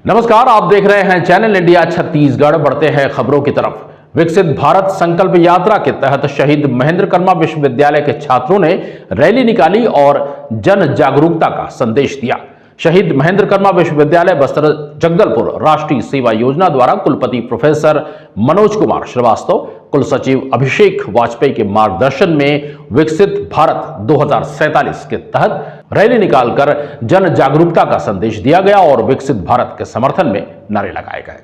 नमस्कार, आप देख रहे हैं चैनल इंडिया छत्तीसगढ़। बढ़ते हैं खबरों की तरफ। विकसित भारत संकल्प यात्रा के तहत शहीद महेंद्र कर्मा विश्वविद्यालय के छात्रों ने रैली निकाली और जन जागरूकता का संदेश दिया। शहीद महेंद्र कर्मा विश्वविद्यालय बस्तर जगदलपुर राष्ट्रीय सेवा योजना द्वारा कुलपति प्रोफेसर मनोज कुमार श्रीवास्तव, कुल सचिव अभिषेक वाजपेयी के मार्गदर्शन में विकसित भारत 2047 के तहत रैली निकालकर जन जागरूकता का संदेश दिया गया और विकसित भारत के समर्थन में नारे लगाए गए।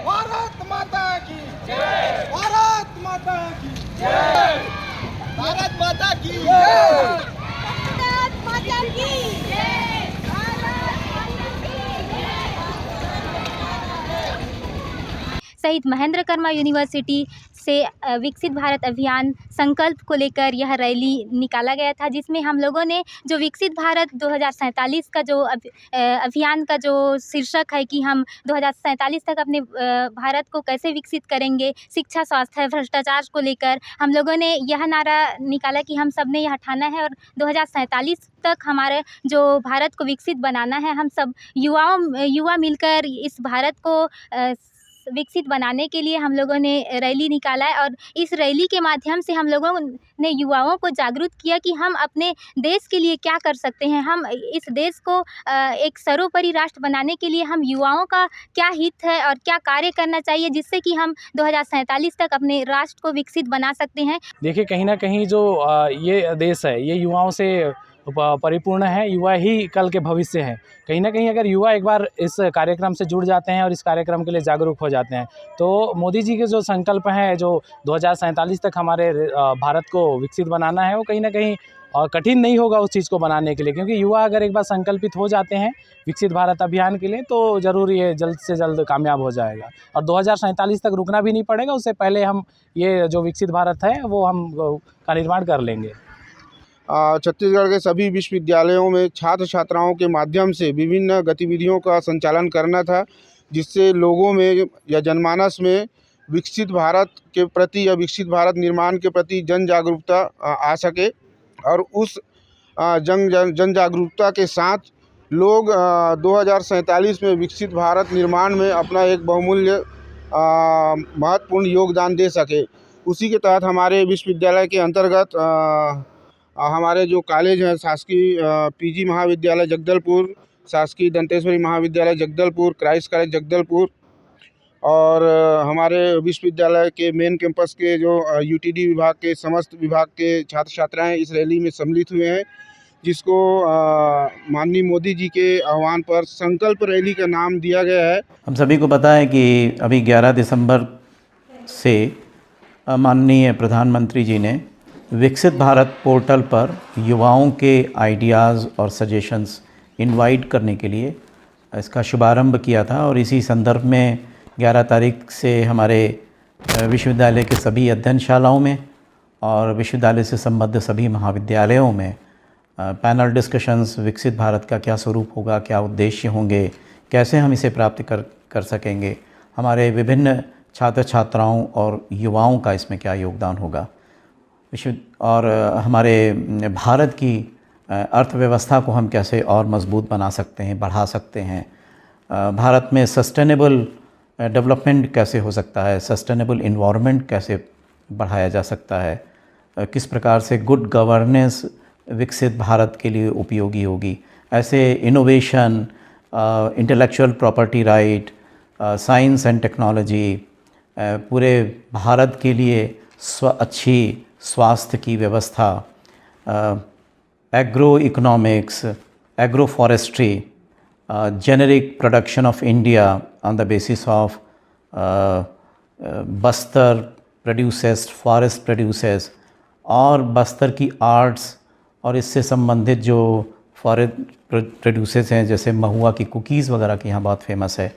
भारत माता की जय, भारत माता की जय, भारत माता की जय, भारत माता की जय, भारत माता की जय। शहीद महेंद्र कर्मा यूनिवर्सिटी से विकसित भारत अभियान संकल्प को लेकर यह रैली निकाला गया था, जिसमें हम लोगों ने जो विकसित भारत 2047 का जो अभियान का जो शीर्षक है कि हम 2047 तक अपने भारत को कैसे विकसित करेंगे, शिक्षा, स्वास्थ्य, भ्रष्टाचार को लेकर हम लोगों ने यह नारा निकाला कि हम सब ने यह ठाना है और 2047 तक हमारे जो भारत को विकसित बनाना है। हम सब युवा मिलकर इस भारत को विकसित बनाने के लिए हम लोगों ने रैली निकाला है और इस रैली के माध्यम से हम लोगों ने युवाओं को जागरूक किया कि हम अपने देश के लिए क्या कर सकते हैं। हम इस देश को एक सर्वोपरि राष्ट्र बनाने के लिए हम युवाओं का क्या हित है और क्या कार्य करना चाहिए, जिससे कि हम 2047 तक अपने राष्ट्र को विकसित बना सकते हैं। देखिए, कहीं ना कहीं जो ये देश है ये युवाओं से परिपूर्ण है। युवा ही कल के भविष्य हैं। कहीं ना कहीं अगर युवा एक बार इस कार्यक्रम से जुड़ जाते हैं और इस कार्यक्रम के लिए जागरूक हो जाते हैं तो मोदी जी के जो संकल्प हैं, जो 2047 तक हमारे भारत को विकसित बनाना है, वो कहीं ना कहीं कठिन नहीं होगा उस चीज़ को बनाने के लिए, क्योंकि युवा अगर एक बार संकल्पित हो जाते हैं विकसित भारत अभियान के लिए तो ज़रूर ये जल्द से जल्द कामयाब हो जाएगा और 2047 तक रुकना भी नहीं पड़ेगा। उससे पहले हम ये जो विकसित भारत है वो हम का निर्माण कर लेंगे। छत्तीसगढ़ के सभी विश्वविद्यालयों में छात्र छात्राओं के माध्यम से विभिन्न गतिविधियों का संचालन करना था, जिससे लोगों में या जनमानस में विकसित भारत के प्रति या विकसित भारत निर्माण के प्रति जन जागरूकता आ सके और उस जन जागरूकता के साथ लोग 2047 में विकसित भारत निर्माण में अपना एक बहुमूल्य महत्वपूर्ण योगदान दे सके। उसी के तहत हमारे विश्वविद्यालय के अंतर्गत हमारे जो कॉलेज हैं, शासकीय पीजी महाविद्यालय जगदलपुर, शासकीय दंतेश्वरी महाविद्यालय जगदलपुर, क्राइस्ट कॉलेज जगदलपुर और हमारे विश्वविद्यालय के मेन कैंपस के जो यूटीडी विभाग के समस्त विभाग के छात्र छात्राएं इस रैली में सम्मिलित हुए हैं, जिसको माननीय मोदी जी के आह्वान पर संकल्प रैली का नाम दिया गया है। हम सभी को पता है कि अभी 11 दिसंबर से माननीय प्रधानमंत्री जी ने विकसित भारत पोर्टल पर युवाओं के आइडियाज़ और सजेशंस इनवाइट करने के लिए इसका शुभारंभ किया था और इसी संदर्भ में 11 तारीख से हमारे विश्वविद्यालय के सभी अध्ययनशालाओं में और विश्वविद्यालय से संबद्ध सभी महाविद्यालयों में पैनल डिस्कशंस, विकसित भारत का क्या स्वरूप होगा, क्या उद्देश्य होंगे, कैसे हम इसे प्राप्त कर सकेंगे, हमारे विभिन्न छात्र छात्राओं और युवाओं का इसमें क्या योगदान होगा, और हमारे भारत की अर्थव्यवस्था को हम कैसे और मजबूत बना सकते हैं, बढ़ा सकते हैं, भारत में सस्टेनेबल डेवलपमेंट कैसे हो सकता है, सस्टेनेबल इन्वायरमेंट कैसे बढ़ाया जा सकता है, किस प्रकार से गुड गवर्नेंस विकसित भारत के लिए उपयोगी होगी। ऐसे innovation, intellectual property right, science and technology, पूरे भारत के लिए अच्छी स्वास्थ्य की व्यवस्था, agro economics, agro forestry, generic production of India on the basis of Bastar produces, forest produces, और बस्तर की आर्ट्स और इससे संबंधित जो फॉरेस्ट प्रोड्यूसेस हैं, जैसे महुआ की कुकीज़ वगैरह की यहाँ बहुत फेमस है,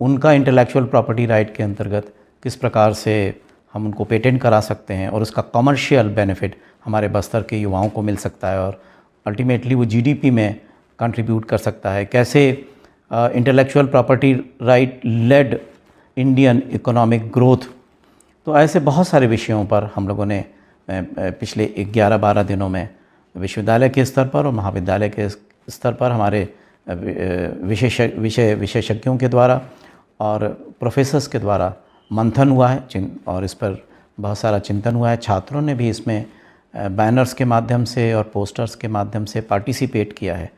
उनका इंटेलेक्चुअल प्रॉपर्टी राइट के अंतर्गत किस प्रकार से हम उनको पेटेंट करा सकते हैं और उसका कमर्शियल बेनिफिट हमारे बस्तर के युवाओं को मिल सकता है और अल्टीमेटली वो जीडीपी में कंट्रीब्यूट कर सकता है। कैसे intellectual property right led Indian economic growth. तो ऐसे बहुत सारे विषयों पर हम लोगों ने पिछले 11-12 दिनों में विश्वविद्यालय के स्तर पर और महाविद्यालय के स्तर पर हमारे विशेषज्ञों के द्वारा और प्रोफेसर्स के द्वारा मंथन हुआ है और इस पर बहुत सारा चिंतन हुआ है। छात्रों ने भी इसमें बैनर्स के माध्यम से और पोस्टर्स के माध्यम से पार्टिसिपेट किया है।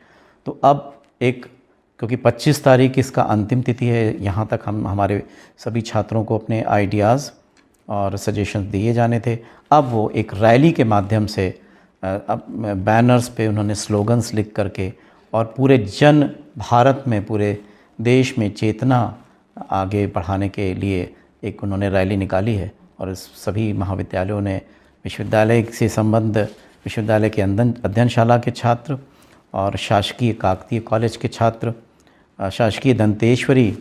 तो अब क्योंकि 25 तारीख इसका अंतिम तिथि है, यहाँ तक हमारे सभी छात्रों को अपने आइडियाज़ और सजेशंस दिए जाने थे। अब वो एक रैली के माध्यम से अब बैनर्स पे उन्होंने स्लोगन्स लिख करके और पूरे भारत में, पूरे देश में चेतना आगे बढ़ाने के लिए एक उन्होंने रैली निकाली है। और इस सभी महाविद्यालयों ने, विश्वविद्यालय से संबद्ध विश्वविद्यालय के अध्ययनशाला के छात्र और शासकीय काकतीय कॉलेज के छात्र, शासकीय दंतेश्वरी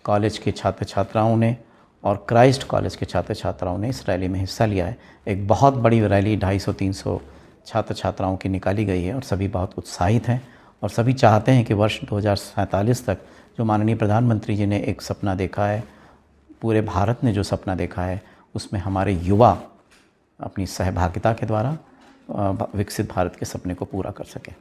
कॉलेज के छात्र छात्राओं ने और क्राइस्ट कॉलेज के छात्र छात्राओं ने इस रैली में हिस्सा लिया है। एक बहुत बड़ी रैली 250-300 छात्र छात्राओं की निकाली गई है और सभी बहुत उत्साहित हैं और सभी चाहते हैं कि वर्ष 2047 तक जो माननीय प्रधानमंत्री जी ने एक सपना देखा है, पूरे भारत ने जो सपना देखा है, उसमें हमारे युवा अपनी सहभागिता के द्वारा विकसित भारत के सपने को पूरा कर सकें।